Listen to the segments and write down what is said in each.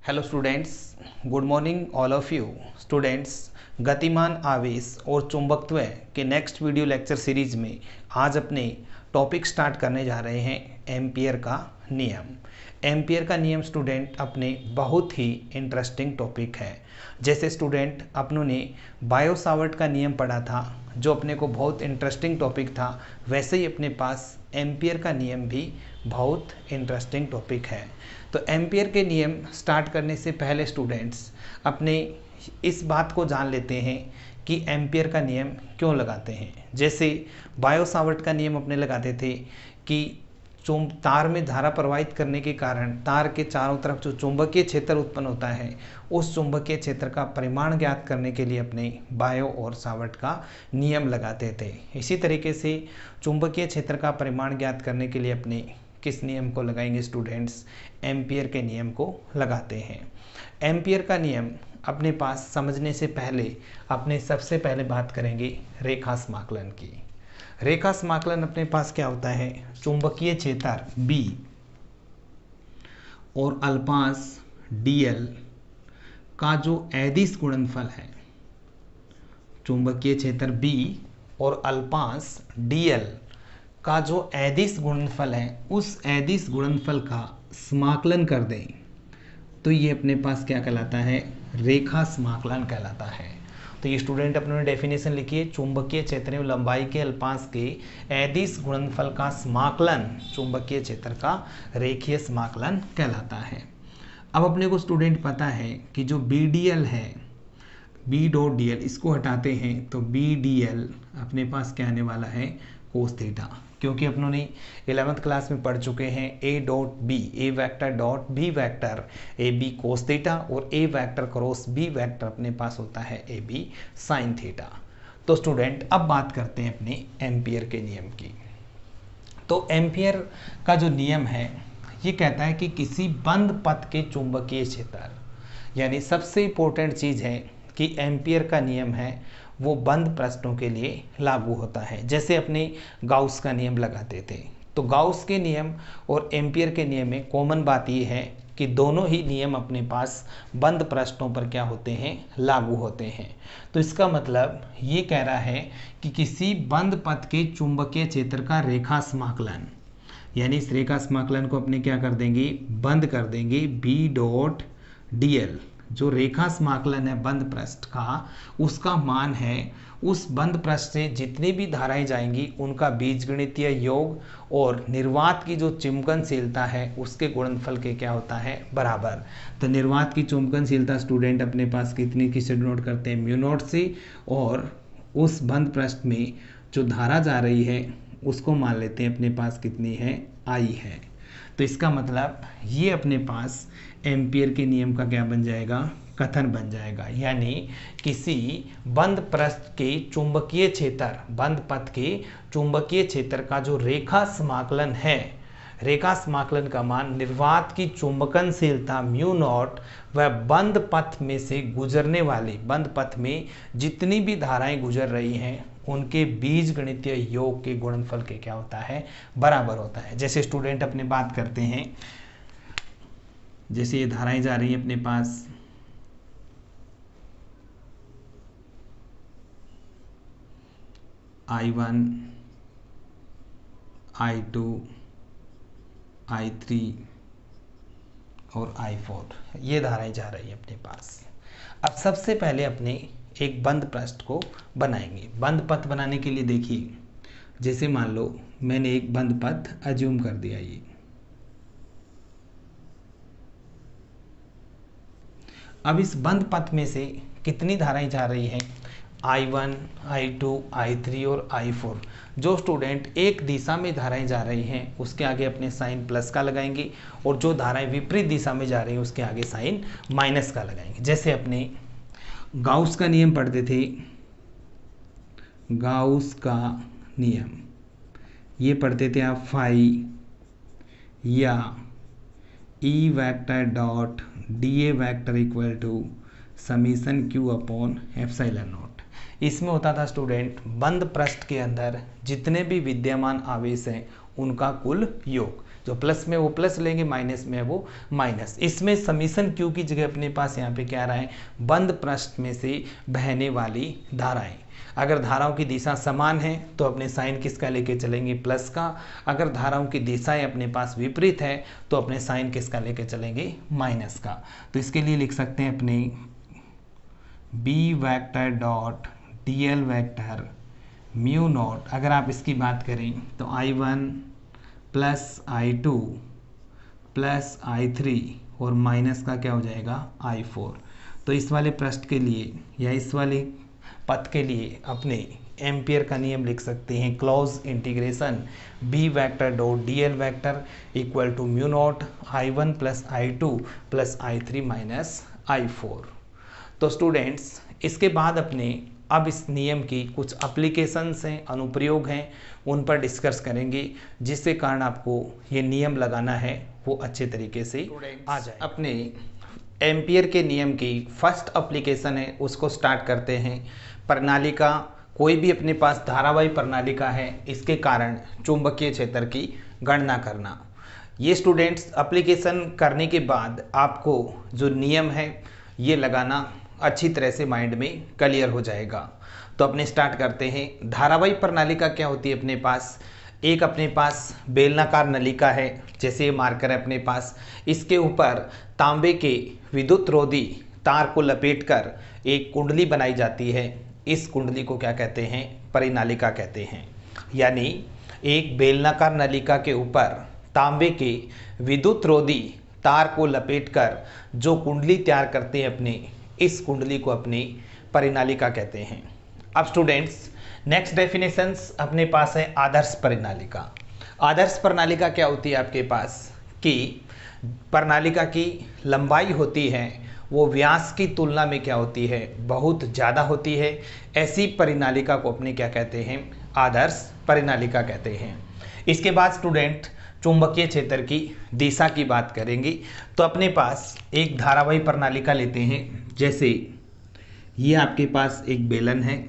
Hello students, good morning all of you students. गतिमान आवेश और चुंबकत्व के नेक्स्ट वीडियो लेक्चर सीरीज में आज अपने टॉपिक स्टार्ट करने जा रहे हैं एम्पियर का नियम। एम्पियर का नियम स्टूडेंट अपने बहुत ही इंटरेस्टिंग टॉपिक है। जैसे स्टूडेंट अपनों ने बायो सावर्ट का नियम पढ़ा था जो अपने को बहुत इंटरेस्टिंग टॉपिक था, वैसे ही अपने पास एम्पियर का नियम भी बहुत इंटरेस्टिंग टॉपिक है। तो एम्पियर के नियम स्टार्ट करने से पहले स्टूडेंट्स अपने इस बात को जान लेते हैं कि एम्पियर का नियम क्यों लगाते हैं। जैसे बायो सावर्ट का नियम अपने लगाते थे कि तार में धारा प्रवाहित करने के कारण तार के चारों तरफ जो चुंबकीय क्षेत्र उत्पन्न होता है, उस चुंबकीय क्षेत्र का परिमाण ज्ञात करने के लिए अपने बायो और सावर्ट का नियम लगाते थे। इसी तरीके से चुंबकीय क्षेत्र का परिमाण ज्ञात करने के लिए अपने किस नियम को लगाएंगे स्टूडेंट्स? एम्पियर के नियम को लगाते हैं। एम्पियर का नियम अपने पास समझने से पहले अपने सबसे पहले बात करेंगे रेखा समाकलन की। रेखा समाकलन अपने पास क्या होता है? चुंबकीय क्षेत्र B और अल्पांश dl का जो अदिश गुणनफल है, चुंबकीय क्षेत्र B और अल्पांश dl का जो अदिश गुणनफल है, उस अदिश गुणनफल का समाकलन कर दें तो ये अपने पास क्या कहलाता है? रेखा समाकलन कहलाता है। तो ये स्टूडेंट अपने डेफिनेशन लिखिए, चुंबकीय क्षेत्र में लंबाई के अल्पांश के अदिश गुणनफल का समाकलन चुंबकीय क्षेत्र का रेखीय समाकलन कहलाता है। अब अपने को स्टूडेंट पता है कि जो BDL है, B डॉट DL, इसको हटाते हैं तो BDL अपने पास क्या आने वाला है? Cos theta. क्योंकि अपनों ने 11th क्लास में पढ़ चुके हैं A dot B, A vector dot B vector AB cos theta और A vector cross B vector अपने पास होता है AB साइन थीटा। तो स्टूडेंट अब बात करते हैं अपने एम्पियर के नियम की। तो एम्पियर का जो नियम है ये कहता है कि किसी बंद पथ के चुंबकीय क्षेत्र, यानी सबसे इंपॉर्टेंट चीज़ है कि एम्पियर का नियम है वो बंद पृष्ठों के लिए लागू होता है। जैसे अपने गाउस का नियम लगाते थे, तो गाउस के नियम और एम्पियर के नियम में कॉमन बात ये है कि दोनों ही नियम अपने पास बंद पृष्ठों पर क्या होते हैं? लागू होते हैं। तो इसका मतलब ये कह रहा है कि किसी बंद पथ के चुंबकीय क्षेत्र का रेखा समाकलन, यानी इस रेखा समाकलन को अपने क्या कर देंगे? बंद कर देंगे। B डॉट DL जो रेखा समाकलन है बंद पृष्ठ का, उसका मान है उस बंद पृष्ठ से जितनी भी धाराएं जाएंगी उनका बीजगणितीय योग और निर्वात की जो चुंबकनशीलता है उसके गुणनफल के क्या होता है? बराबर। तो निर्वात की चुंबकनशीलता स्टूडेंट अपने पास कितनी किससे डिनोट करते हैं? म्यू नॉट से, और उस बंद पृष्ठ में जो धारा जा रही है उसको मान लेते हैं अपने पास कितनी है? I है। तो इसका मतलब ये अपने पास एम्पियर के नियम का क्या बन जाएगा? कथन बन जाएगा। यानी किसी बंद पृष्ठ के चुंबकीय क्षेत्र, बंद पथ के चुंबकीय क्षेत्र का जो रेखा समाकलन है, रेखा समाकलन का मान निर्वात की चुंबकनशीलता म्यू नॉट व बंद पथ में से गुजरने वाली, बंद पथ में जितनी भी धाराएं गुजर रही हैं उनके बीजगणितीय योग के गुणनफल के क्या होता है? बराबर होता है। जैसे स्टूडेंट अपने बात करते हैं, जैसे ये धाराएं जा रही हैं अपने पास I1, I2, I3 और I4, ये धाराएं जा रही हैं अपने पास। अब सबसे पहले अपने एक बंद पृष्ठ को बनाएंगे। बंद पथ बनाने के लिए देखिए, जैसे मान लो मैंने एक बंद पथ अज्यूम कर दिया। ये अब इस बंद पथ में से कितनी धाराएं जा रही हैं? I1, I2, I3 और I4। जो स्टूडेंट एक दिशा में धाराएं जा रही हैं उसके आगे अपने साइन प्लस का लगाएंगे, और जो धाराएं विपरीत दिशा में जा रही हैं उसके आगे साइन माइनस का लगाएंगे। जैसे अपने गाउस का नियम पढ़ते थे, गाउस का नियम ये पढ़ते थे आप फाई या E vector dot DA vector equal to summation Q upon epsilon naught. इसमें होता था स्टूडेंट बंद पृष्ठ के अंदर जितने भी विद्यमान आवेश हैं उनका कुल योग। जो प्लस में वो प्लस लेंगे, माइनस में वो माइनस। इसमें समीशन क्यू की जगह अपने पास यहाँ पे क्या आ रहा है, बंद पृष्ठ में से बहने वाली धाराएं। अगर धाराओं की दिशा समान है तो अपने साइन किसका लेके चलेंगे, प्लस का। अगर धाराओं की दिशाएं अपने पास विपरीत है तो अपने साइन किसका लेके चलेंगे, माइनस का। तो इसके लिए लिख सकते हैं अपने B vector dot D L vector mu naught. अगर आप इसकी बात करें तो I1 plus I2 plus I3 और माइनस का क्या हो जाएगा, I4। तो इस वाले पृष्ठ के लिए या इस वाले पथ के लिए अपने एम्पियर का नियम लिख सकते हैं, close integration B vector dot D L vector equal to mu naught I1 plus I2 plus I3 minus I4। तो स्टूडेंट्स इसके बाद अपने अब इस नियम की कुछ एप्लीकेशंस हैं, अनुप्रयोग हैं, उन पर डिस्कस करेंगे, जिसके कारण आपको ये नियम लगाना है वो अच्छे तरीके से आ जाए। अपने एम्पियर के नियम की फर्स्ट एप्लीकेशन है, उसको स्टार्ट करते हैं। प्रणालिका, कोई भी अपने पास धारावाही प्रणालिका है, इसके कारण चुंबकीय क्षेत्र की गणना करना। ये स्टूडेंट्स एप्लीकेशन करने के बाद आपको जो नियम है ये लगाना अच्छी तरह से माइंड में क्लियर हो जाएगा। तो अपने स्टार्ट करते हैं। धारावाही प्रणालिका क्या होती है, अपने पास एक अपने पास बेलनाकार नलिका है, जैसे ये मार्कर है अपने पास, इसके ऊपर तांबे के विद्युत रोधी तार को लपेटकर एक कुंडली बनाई जाती है। इस कुंडली को क्या कहते हैं, परिनालिका कहते हैं। यानी एक बेलनाकार नलिका के ऊपर तांबे के विद्युत रोधी तार को लपेटकर जो कुंडली तैयार करते हैं अपने, इस कुंडली को अपनी परिनालिका कहते हैं। अब स्टूडेंट्स नेक्स्ट डेफिनेशंस अपने पास है आदर्श परिनालिका। आदर्श प्रणालिका क्या होती है आपके पास, कि प्रणालिका की लंबाई होती है वो व्यास की तुलना में क्या होती है, बहुत ज़्यादा होती है। ऐसी परिनालिका को अपने क्या कहते हैं, आदर्श परिनालिका कहते हैं। इसके बाद स्टूडेंट चुंबकीय क्षेत्र की दिशा की बात करेंगे। तो अपने पास एक धारावाही प्रणालिका लेते हैं, जैसे ये आपके पास एक बेलन है,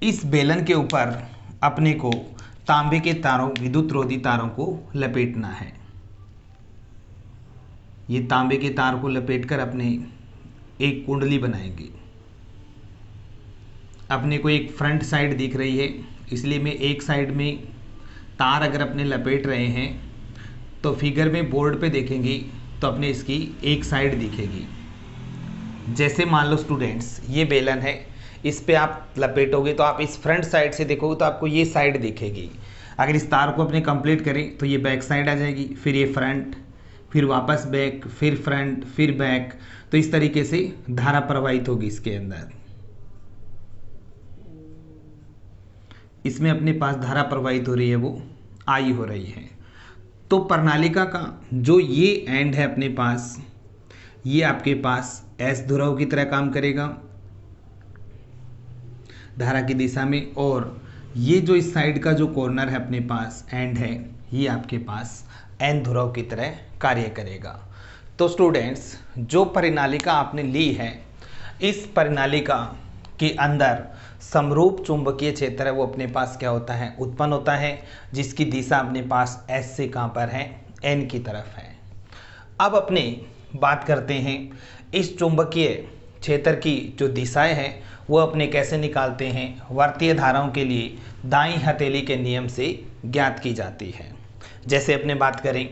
इस बेलन के ऊपर अपने को तांबे के तारों, विद्युत रोधी तारों को लपेटना है। ये तांबे के तार को लपेटकर अपने एक कुंडली बनाएंगे। अपने को एक फ्रंट साइड दिख रही है, इसलिए मैं एक साइड में तार अगर अपने लपेट रहे हैं तो फिगर में बोर्ड पे देखेंगे तो अपने इसकी एक साइड दिखेगी। जैसे मान लो स्टूडेंट्स ये बेलन है, इस पे आप लपेटोगे तो आप इस फ्रंट साइड से देखोगे तो आपको ये साइड दिखेगी। अगर इस तार को अपने कंप्लीट करें तो ये बैक साइड आ जाएगी, फिर ये फ्रंट, फिर वापस बैक, फिर फ्रंट, फिर बैक। तो इस तरीके से धारा प्रवाहित होगी इसके अंदर। इसमें अपने पास धारा प्रवाहित हो रही है वो आई हो रही है। तो प्रणालिका का जो ये एंड है अपने पास, ये आपके पास एस ध्रुव की तरह काम करेगा धारा की दिशा में, और ये जो इस साइड का जो कॉर्नर है अपने पास एंड है, ये आपके पास एन ध्रुव की तरह कार्य करेगा। तो स्टूडेंट्स जो परिनालिका आपने ली है, इस परिनालिका के अंदर समरूप चुंबकीय क्षेत्र है वो अपने पास क्या होता है, उत्पन्न होता है, जिसकी दिशा अपने पास एस से कहाँ पर है, एन की तरफ है। अब अपने बात करते हैं इस चुंबकीय क्षेत्र की जो दिशाएं हैं वो अपने कैसे निकालते हैं। वर्तीय धाराओं के लिए दाईं हथेली के नियम से ज्ञात की जाती है। जैसे अपने बात करें,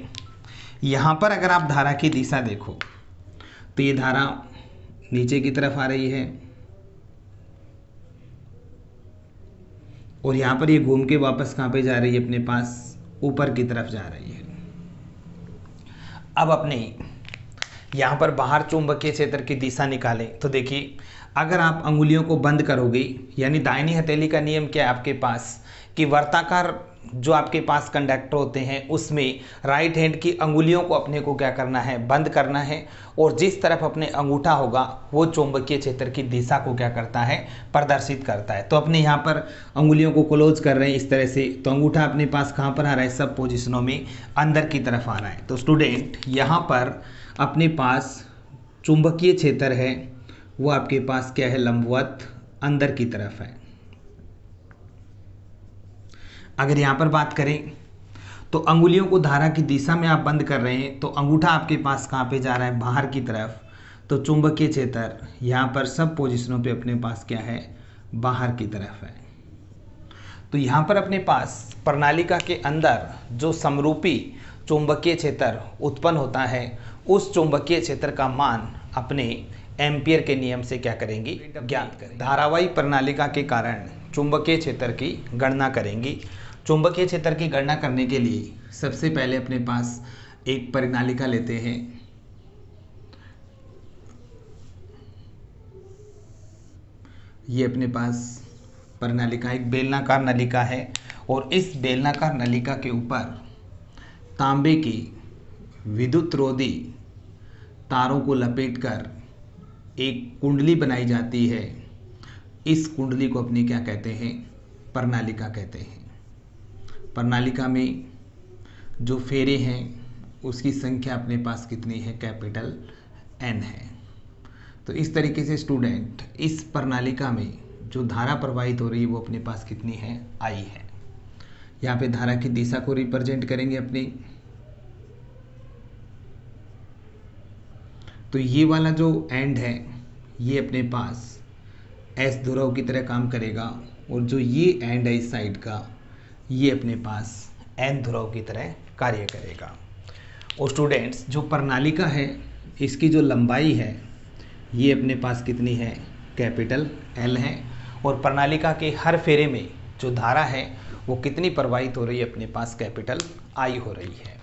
यहाँ पर अगर आप धारा की दिशा देखो तो ये धारा नीचे की तरफ आ रही है और यहाँ पर ये घूम के वापस कहाँ पे जा रही है, अपने पास ऊपर की तरफ जा रही है। अब अपने यहाँ पर बाहर चुंबकीय क्षेत्र की दिशा निकालें तो देखिए, अगर आप अंगुलियों को बंद करोगे, यानी दाहिनी हथेली का नियम क्या है आपके पास, कि वर्ताकार जो आपके पास कंडक्टर होते हैं उसमें राइट हैंड की अंगुलियों को अपने को क्या करना है, बंद करना है, और जिस तरफ अपने अंगूठा होगा वो चुंबकीय क्षेत्र की दिशा को क्या करता है, प्रदर्शित करता है। तो अपने यहाँ पर अंगुलियों को क्लोज कर रहे हैं इस तरह से, तो अंगूठा अपने पास कहाँ पर आ रहा है, सब पोजिशनों में अंदर की तरफ आ रहा है। तो स्टूडेंट यहाँ पर अपने पास चुंबकीय क्षेत्र है वो आपके पास क्या है, लंबवत अंदर की तरफ है। अगर यहाँ पर बात करें तो अंगुलियों को धारा की दिशा में आप बंद कर रहे हैं, तो अंगूठा आपके पास कहाँ पे जा रहा है, बाहर की तरफ। तो चुंबकीय क्षेत्र यहाँ पर सब पोजिशनों पे अपने पास क्या है, बाहर की तरफ है। तो यहाँ पर अपने पास प्रणालिका के अंदर जो समरूपी चुंबकीय क्षेत्र उत्पन्न होता है, उस चुंबकीय क्षेत्र का मान अपने एम्पियर के नियम से क्या करेंगे, ज्ञात करेंगे। धारावाही प्रणालिका के कारण चुंबकीय क्षेत्र की गणना करेंगे। चुंबकीय क्षेत्र की गणना करने के लिए सबसे पहले अपने पास एक प्रणालिका लेते हैं। ये अपने पास प्रणालिका एक बेलनाकार नलिका है और इस बेलनाकार नलिका के ऊपर तांबे की विद्युत रोधी तारों को लपेटकर एक कुंडली बनाई जाती है। इस कुंडली को अपने क्या कहते हैं, प्रणालिका कहते हैं। प्रणालिका में जो फेरे हैं उसकी संख्या अपने पास कितनी है, कैपिटल N है। तो इस तरीके से स्टूडेंट इस प्रणालिका में जो धारा प्रवाहित हो रही है वो अपने पास कितनी है, I है। यहाँ पे धारा की दिशा को रिप्रेजेंट करेंगे अपनी। तो ये वाला जो एंड है ये अपने पास S ध्रुव की तरह काम करेगा और जो ये एंड है इस साइड का ये अपने पास N ध्रुव की तरह कार्य करेगा। और स्टूडेंट्स जो प्रणालिका है इसकी जो लंबाई है ये अपने पास कितनी है, कैपिटल L है। और प्रणालिका के हर फेरे में जो धारा है वो कितनी प्रवाहित हो रही है, अपने पास कैपिटल I हो रही है।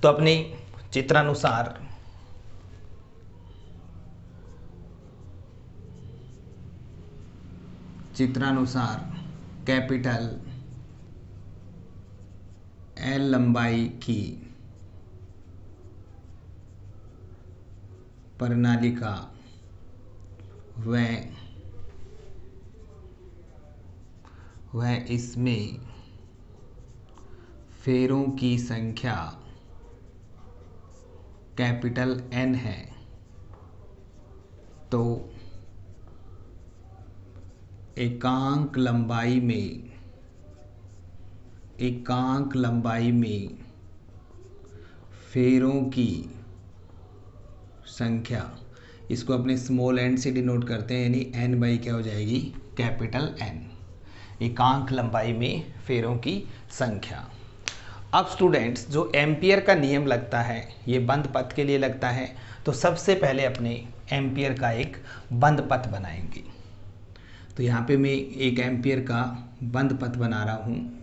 तो अपने चित्रानुसार कैपिटल L लंबाई की प्रणालिका वह इसमें फेरों की संख्या कैपिटल N है। तो एकांक लंबाई में फेरों की संख्या, इसको अपने स्मॉल एन से डिनोट करते हैं, यानी N बाई क्या हो जाएगी, कैपिटल N। एकांक लंबाई में फेरों की संख्या। अब स्टूडेंट्स जो एम्पियर का नियम लगता है ये बंद पथ के लिए लगता है। तो सबसे पहले अपने एम्पियर का एक बंद पथ बनाएंगे। तो यहाँ पे मैं एक एम्पियर का बंद पथ बना रहा हूँ।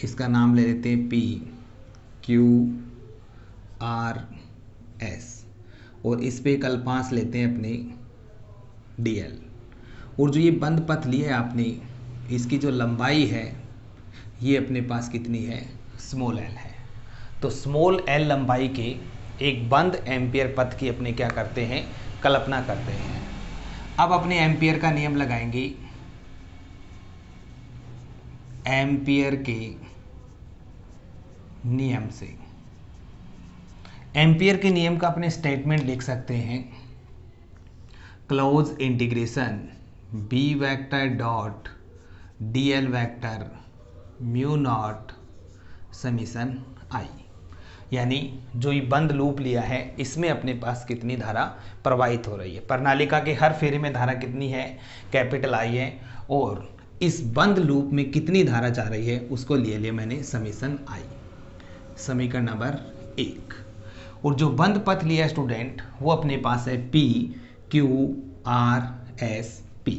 इसका नाम ले लेते हैं PQRS और इस पे एक अल्पांश लेते हैं अपने DL। और जो ये बंद पथ लिया है आपने, इसकी जो लंबाई है ये अपने पास कितनी है, स्मॉल l है। तो स्मॉल l लंबाई के एक बंद एम्पियर पथ की अपने क्या करते हैं, कल्पना करते हैं। अब अपने एम्पियर का नियम लगाएंगे। एम्पियर के नियम से, एम्पियर के नियम का अपने स्टेटमेंट लिख सकते हैं, close integration B vector dot DL vector mu not summation I। यानी जो ये बंद लूप लिया है इसमें अपने पास कितनी धारा प्रवाहित हो रही है। प्रणालिका के हर फेरे में धारा कितनी है, कैपिटल I है। और इस बंद लूप में कितनी धारा जा रही है उसको ले लिया मैंने समीशन I, समीकरण नंबर 1। और जो बंद पथ लिया स्टूडेंट वो अपने पास है PQRS P।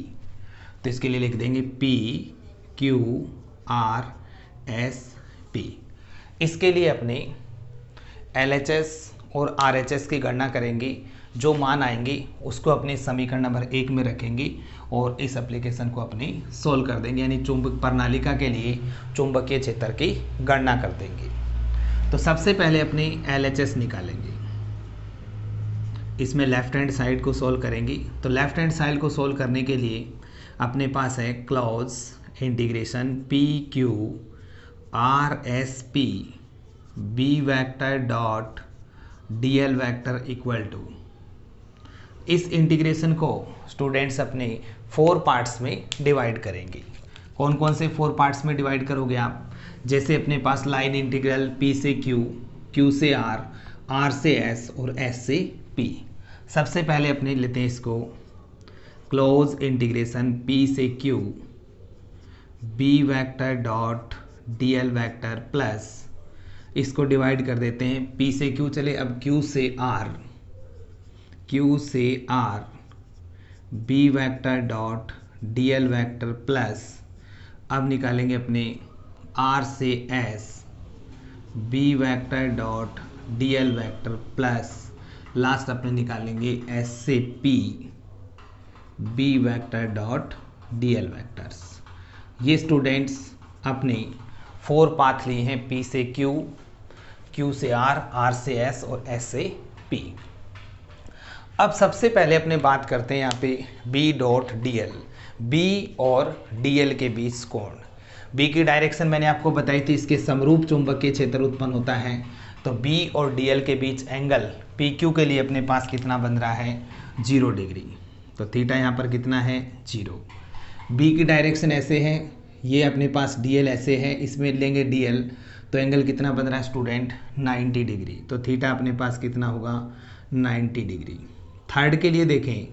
तो इसके लिए लिख देंगे PQRS P। इसके लिए अपने LHS और RHS की गणना करेंगे। जो मान आएंगे उसको अपने समीकरण नंबर 1 में रखेंगे और इस एप्लीकेशन को अपने सोल्व कर देंगे, यानी चुंबक प्रणालिका के लिए चुंबकीय क्षेत्र की गणना कर देंगे। तो सबसे पहले अपने LHS निकालेंगे। इसमें लेफ्ट हैंड साइड को सोल्व करेंगे। तो लेफ्ट हैंड साइड को सोल्व करने के लिए अपने पास है close integration PQRSP B vector dot DL vector equal to, इस इंटीग्रेशन को स्टूडेंट्स अपने 4 पार्ट्स में डिवाइड करेंगे। कौन कौन से 4 पार्ट्स में डिवाइड करोगे आप? जैसे अपने पास लाइन इंटीग्रल P से Q, Q से R, R से S और S से P। सबसे पहले अपने लेते हैं इसको क्लोज इंटीग्रेशन P से Q B vector dot DL vector plus इसको डिवाइड कर देते हैं P से Q चले, अब Q से R, Q से R B vector dot DL vector plus अब निकालेंगे अपने R से S B vector dot DL vector plus last अपने निकालेंगे S से P B vector dot DL vectors. ये स्टूडेंट्स अपने 4 पाथ लिए हैं P से Q, Q से R, R से S और S से P। अब सबसे पहले अपने बात करते हैं यहाँ पे B डॉट DL, B और DL के बीच कोण। B की डायरेक्शन मैंने आपको बताई थी, इसके समरूप चुंबकीय क्षेत्र उत्पन्न होता है। तो B और DL के बीच एंगल PQ के लिए अपने पास कितना बन रहा है? 0 डिग्री। तो थीटा यहाँ पर कितना है? 0। B की डायरेक्शन ऐसे है, ये अपने पास DL ऐसे है, इसमें लेंगे DL तो एंगल कितना बन रहा है स्टूडेंट? 90 डिग्री। तो थीटा अपने पास कितना होगा? 90 डिग्री। थर्ड के लिए देखें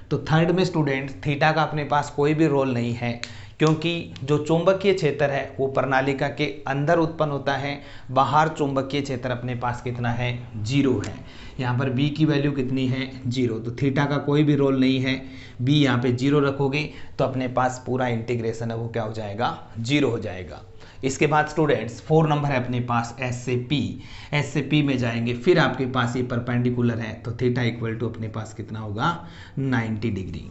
तो थर्ड में स्टूडेंट थीटा का अपने पास कोई भी रोल नहीं है, क्योंकि जो चुंबकीय क्षेत्र है वो प्रणालिका के अंदर उत्पन्न होता है, बाहर चुंबकीय क्षेत्र अपने पास कितना है? 0 है। यहाँ पर B की वैल्यू कितनी है? 0। तो थीटा का कोई भी रोल नहीं है, B यहाँ पे 0 रखोगे तो अपने पास पूरा इंटीग्रेशन है वो क्या हो जाएगा? 0 हो जाएगा। इसके बाद स्टूडेंट्स 4 नंबर है अपने पास S से P, S से P में जाएंगे, फिर आपके पास ये परपेंडिकुलर है तो थीटा इक्वल टू अपने पास कितना होगा? 90 डिग्री।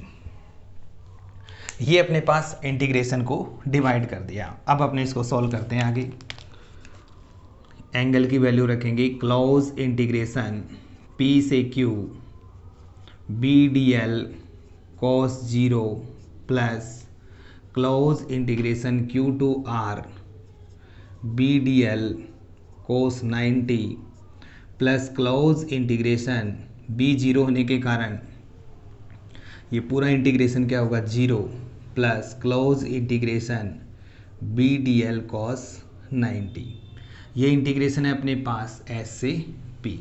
ये अपने पास इंटीग्रेशन को डिवाइड कर दिया। अब अपने इसको सॉल्व करते हैं आगे। एंगल की वैल्यू रखेंगे क्लोज इंटीग्रेशन P से Q B DL cos 0 plus close integration Q to R B DL cos 90 plus close integration B 0 होने के कारण ये पूरा इंटीग्रेशन क्या होगा? 0 plus close integration B DL cos 90। ये इंटीग्रेशन है अपने पास S से P।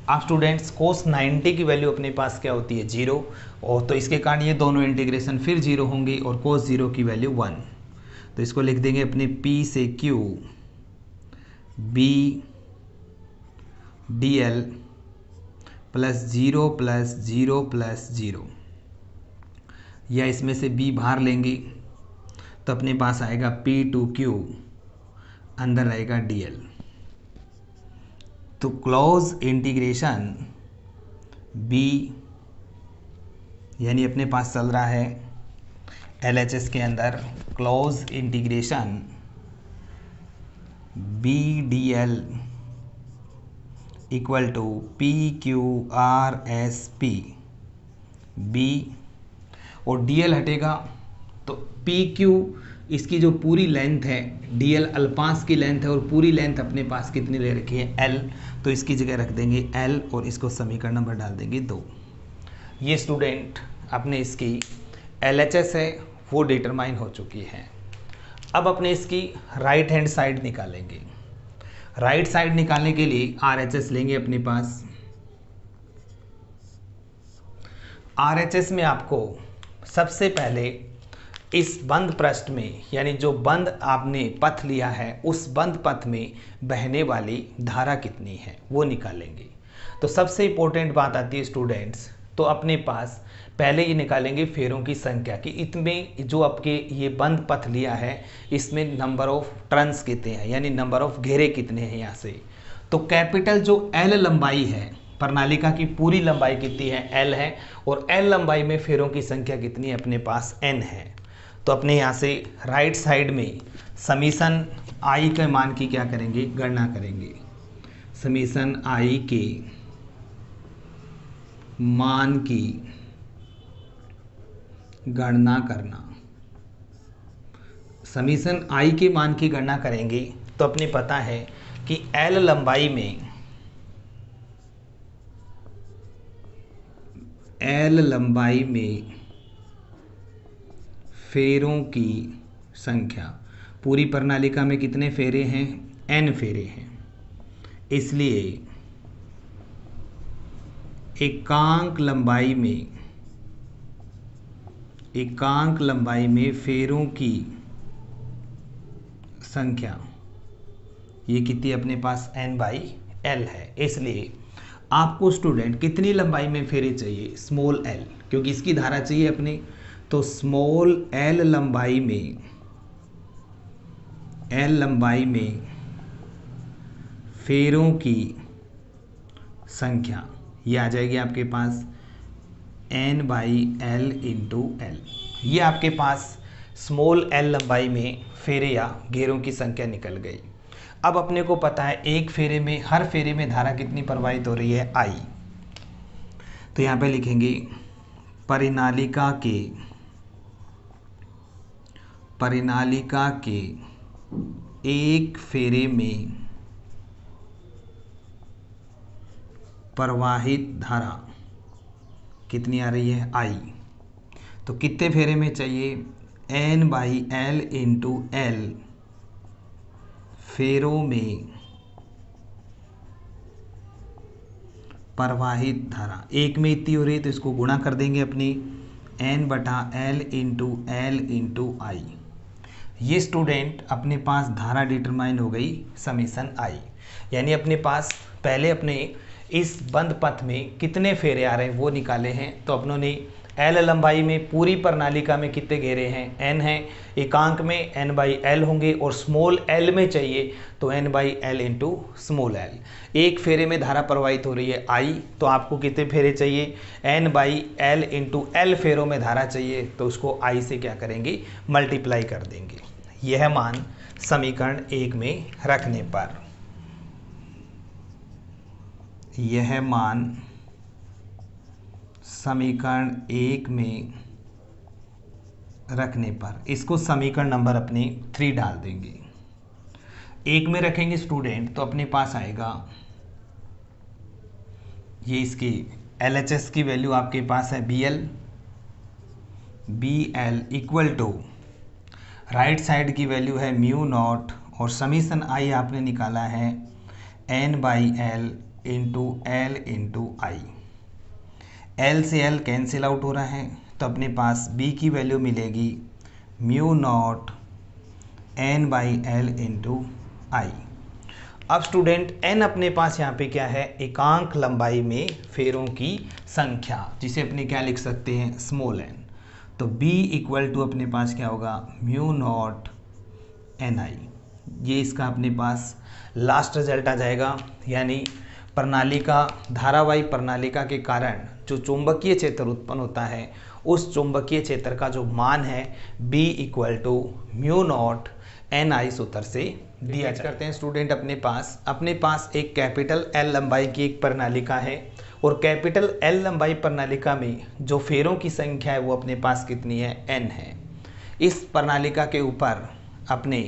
अब स्टूडेंट्स cos 90 की वैल्यू अपने पास क्या होती है? 0, और तो इसके कारण ये दोनों इंटीग्रेशन फिर 0 होंगे और cos 0 की वैल्यू 1। तो इसको लिख देंगे अपने P से Q B DL plus 0 plus 0 plus 0, या इसमें से B बाहर लेंगे तो अपने पास आएगा P टू Q, अंदर रहेगा DL। तो क्लोज इंटीग्रेशन B यानी अपने पास चल रहा है LHS के अंदर close integration B DL equal to P Q R S P B और DL हटेगा तो PQ इसकी जो पूरी लेंथ है, DL अल्पांश की लेंथ है और पूरी लेंथ अपने पास कितनी ले रखी है? L। तो इसकी जगह रख देंगे L और इसको समीकरण नंबर डाल देंगे 2। ये स्टूडेंट अपने इसकी LHS है वो डिटरमाइन हो चुकी है। अब अपने इसकी राइट हैंड साइड निकालेंगे। राइट साइड निकालने के लिए RHS लेंगे अपने पास। RHS में आपको सबसे पहले इस बंद पृष्ठ में, यानी जो बंद आपने पथ लिया है उस बंद पथ में बहने वाली धारा कितनी है वो निकालेंगे। तो सबसे इंपॉर्टेंट बात आती है स्टूडेंट्स, तो अपने पास पहले ये निकालेंगे फेरों की संख्या कि इसमें जो आपके ये बंद पथ लिया है इसमें नंबर ऑफ टर्न्स कितने हैं, यानी नंबर ऑफ घेरे कितने हैं यहाँ से। तो कैपिटल जो L लंबाई है, प्रणालिका की पूरी लंबाई कितनी है? L है, और L लंबाई में फेरों की संख्या कितनी है? अपने पास N है। तो अपने यहाँ से राइट साइड में समीशन I के मान की क्या करेंगे? गणना करेंगे। समीशन I के मान की गणना करना। समीशन I के मान की गणना करेंगे तो अपने पता है कि L लंबाई में फेरों की संख्या। पूरी प्रणालिका में कितने फेरे हैं? n फेरे हैं। इसलिए एकांक लंबाई में फेरों की संख्या ये कितनी अपने पास n/l है। इसलिए आपको स्टूडेंट कितनी लंबाई में फेरे चाहिए? स्मॉल l, क्योंकि इसकी धारा चाहिए अपने, तो स्मॉल l लंबाई में फेरों की संख्या ये आ जाएगी आपके पास n/l × l। ये आपके पास स्मॉल l लंबाई में फेरे या घेरों की संख्या निकल गई। अब अपने को पता है एक फेरे में, हर फेरे में धारा कितनी प्रवाहित हो रही है? I। तो यहाँ पे लिखेंगे परिनालिका के एक फेरे में प्रवाहित धारा कितनी आ रही है? I। तो कितने फेरे में चाहिए? n/l × l फेरों में प्रवाहित धारा। एक में इतनी हो रही है तो इसको गुणा कर देंगे अपनी n/l × l × I। ये स्टूडेंट अपने पास धारा डिटरमाइन हो गई समीशन I। यानी अपने पास पहले अपने इस बंद पथ में कितने फेरे आ रहे हैं वो निकाले हैं। तो अपनों ने L लंबाई में पूरी प्रणालिका में कितने घेरे हैं? n हैं। एकांक में n/l होंगे और स्मॉल l में चाहिए तो n/l × स्मॉल l। एक फेरे में धारा प्रवाहित हो रही है I, तो आपको कितने फेरे चाहिए? n/l × l फेरों में धारा चाहिए, तो उसको I से क्या करेंगे? मल्टीप्लाई कर देंगे। यह मान समीकरण 1 में रखने पर, यह मान समीकरण 1 में रखने पर इसको समीकरण नंबर अपने 3 डाल देंगे। 1 में रखेंगे स्टूडेंट तो अपने पास आएगा ये इसकी LHS की वैल्यू आपके पास है BL equal to right side की वैल्यू है μ0 और समीशन I आपने निकाला है n/l × l × I। L से L कैंसिल आउट हो रहा है तो अपने पास B की वैल्यू मिलेगी μ0 n/l × I। अब स्टूडेंट n अपने पास यहाँ पे क्या है? एकांक लंबाई में फेरों की संख्या, जिसे अपने क्या लिख सकते हैं? Small n। तो B इक्वल टू अपने पास क्या होगा? μ0 ni। ये इसका अपने पास लास्ट रिजल्ट आ जाएगा। यानी प्रणालिका, धारावाही प्रणालिका के कारण जो चुंबकीय क्षेत्र उत्पन्न होता है उस चुंबकीय क्षेत्र का जो मान है B इक्वल टू μ0 ni सूत्र से दिया करते हैं। स्टूडेंट अपने पास एक कैपिटल L लंबाई की एक प्रणालिका है और कैपिटल L लंबाई प्रणालिका में जो फेरों की संख्या है वो अपने पास कितनी है? n है। इस प्रणालिका के ऊपर अपने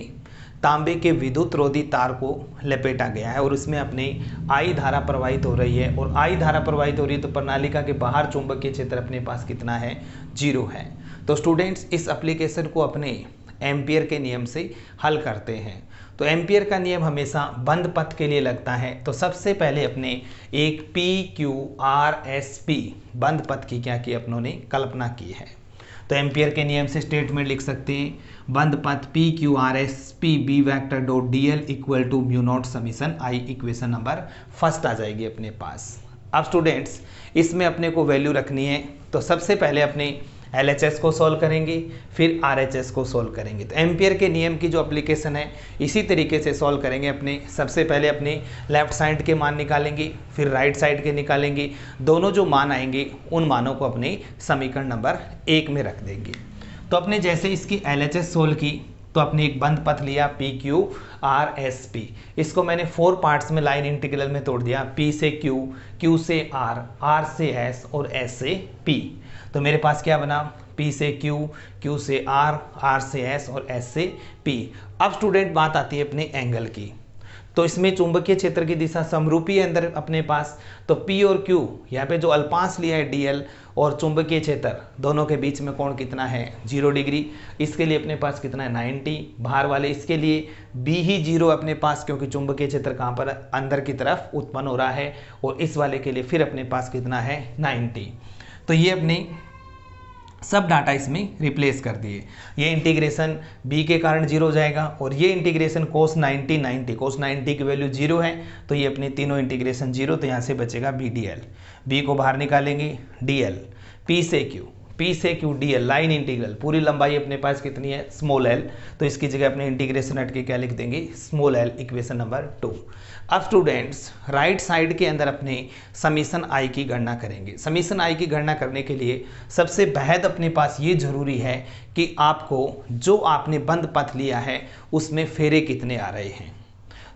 तांबे के विद्युत रोधी तार को लपेटा गया है और उसमें अपने I धारा प्रवाहित हो रही है और I धारा प्रवाहित हो रही है तो प्रणालिका के बाहर चुंबकीय क्षेत्र अपने पास कितना है? 0 है। तो स्टूडेंट्स इस एप्लीकेशन को अपने एम्पियर के नियम से हल करते हैं। तो एम्पियर का नियम हमेशा बंद पथ के लिए लगता है। तो सबसे पहले अपने एक PQRSP बंद पथ की क्या की अपनों ने कल्पना की है। तो एम्पियर के नियम से स्टेटमेंट लिख सकते हैं बंद पथ PQRSP B vector dot dl equal to μ0 summation I। Equation number first आ जाएगी अपने पास। अब स्टूडेंट्स इसमें अपने को वैल्यू रखनी है। तो सबसे पहले अपने LHS को सॉल्व करेंगे, फिर RHS को सॉल्व करेंगे। तो एम्पियर के नियम की जो एप्लीकेशन है इसी तरीके से सॉल्व करेंगे। अपने सबसे पहले अपने लेफ्ट साइड के मान निकालेंगे, फिर राइट साइड के निकालेंगे। दोनों जो मान आएंगे उन मानों को अपने समीकरण नंबर 1 में रख देंगे। तो अपने जैसे इसकी LHS सोल्व की तो अपने एक बंद पथ लिया PQRSP। इसको मैंने 4 पार्ट्स में लाइन इंटीग्रल में तोड़ दिया। P से Q, Q से R, R से S और S से P। तो मेरे पास क्या बना? P से Q, Q से R, R से S और S से P। अब स्टूडेंट बात आती है अपने एंगल की। तो इसमें चुंबकीय क्षेत्र की दिशा समरूपी है अंदर अपने पास। तो P और Q यहाँ पे जो अल्पांश लिया है DL और चुंबकीय क्षेत्र दोनों के बीच में कोण कितना है 0 डिग्री। इसके लिए अपने पास कितना है 90। बाहर वाले इसके लिए बी ही 0 अपने पास, क्योंकि चुंबकीय क्षेत्र कहाँ पर अंदर की तरफ उत्पन्न हो रहा है। और इस वाले के लिए फिर अपने पास कितना है 90। तो ये अपने सब डाटा इसमें रिप्लेस कर दिए। ये इंटीग्रेशन b के कारण 0 हो जाएगा और ये इंटीग्रेशन cos 90 cos 90 की वैल्यू 0 है, तो ये अपने तीनों इंटीग्रेशन 0, तो यहाँ से बचेगा b dl। b को बाहर निकालेंगे dl, p से q dl लाइन इंटीग्रल, पूरी लंबाई अपने पास कितनी है स्मॉल l, तो इसकी जगह अपने इंटीग्रेशन हट के क्या लिख देंगे स्मॉल l, इक्वेशन नंबर 2। अब स्टूडेंट्स राइट साइड के अंदर अपने समीशन आई की गणना करेंगे। समीशन आई की गणना करने के लिए सबसे पहले अपने पास ये जरूरी है कि आपको जो आपने बंद पथ लिया है उसमें फेरे कितने आ रहे हैं।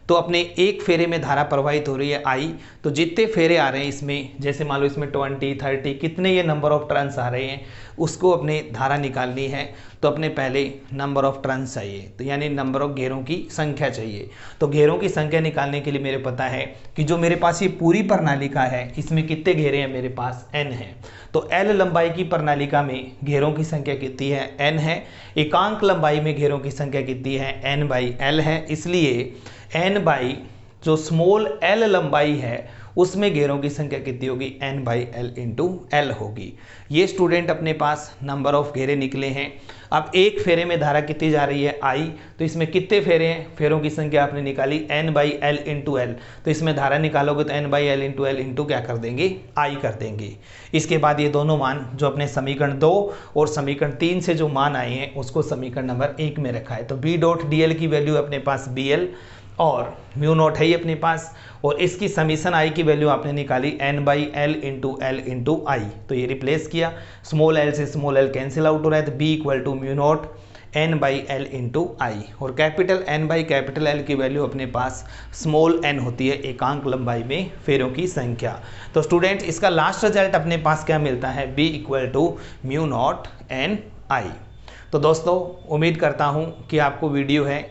तो अपने एक फेरे में धारा प्रवाहित हो रही है आई, तो जितने फेरे आ रहे हैं इसमें, जैसे मान लो इसमें 20 30 कितने ये नंबर ऑफ टर्न्स आ रहे हैं, उसको अपने धारा निकालनी है। तो अपने पहले नंबर ऑफ टर्न्स चाहिए, तो यानी नंबर ऑफ घेरों की संख्या चाहिए। तो घेरों की संख्या निकालने के लिए मेरे पता है कि जो मेरे पास ये पूरी प्रणालिका है इसमें कितने घेरे हैं, मेरे पास n है। तो l लंबाई की प्रणालिका में घेरों की संख्या कितनी है n है। एकांक लंबाई में घेरों की संख्या कितनी है n/l है। इसलिए n बाई जो स्मॉल l लंबाई है उसमें घेरों की संख्या कितनी होगी n/l इंटू l होगी। ये स्टूडेंट अपने पास नंबर ऑफ घेरे निकले हैं। अब एक फेरे में धारा कितनी जा रही है I, तो इसमें कितने फेरे हैं, फेरों की संख्या आपने निकाली n/l इंटू l, तो इसमें धारा निकालोगे तो n/l इंटू l इंटू क्या कर देंगे I कर देंगे। इसके बाद ये दोनों मान जो अपने समीकरण 2 और समीकरण 3 से जो मान आए हैं उसको समीकरण नंबर 1 में रखा है। तो b डॉट dl की वैल्यू अपने पास bl और म्यू नॉट है ही अपने पास, और इसकी समीशन आई की वैल्यू आपने निकाली n/l इंटू l इंटू आई। तो ये रिप्लेस किया, स्मॉल l से स्मॉल l कैंसिल आउट हो रहा है, तो b equal to mu naught n/l into I. और capital n by capital l की वैल्यू अपने पास स्मॉल n होती है एकांक लंबाई में फेरों की संख्या। तो स्टूडेंट इसका लास्ट रिजल्ट अपने पास क्या मिलता है b equal to mu naught n आई। तो दोस्तों उम्मीद करता हूँ कि आपको वीडियो है,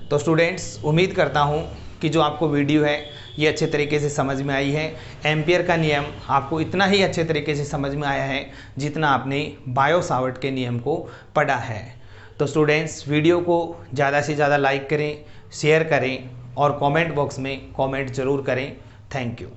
तो स्टूडेंट्स उम्मीद करता हूँ कि जो आपको वीडियो है ये अच्छे तरीके से समझ में आई है। एम्पियर का नियम आपको इतना ही अच्छे तरीके से समझ में आया है जितना आपने बायो सावर्ट के नियम को पढ़ा है। तो स्टूडेंट्स वीडियो को ज़्यादा से ज़्यादा लाइक करें, शेयर करें और कमेंट बॉक्स में कमेंट ज़रूर करें। Thank you.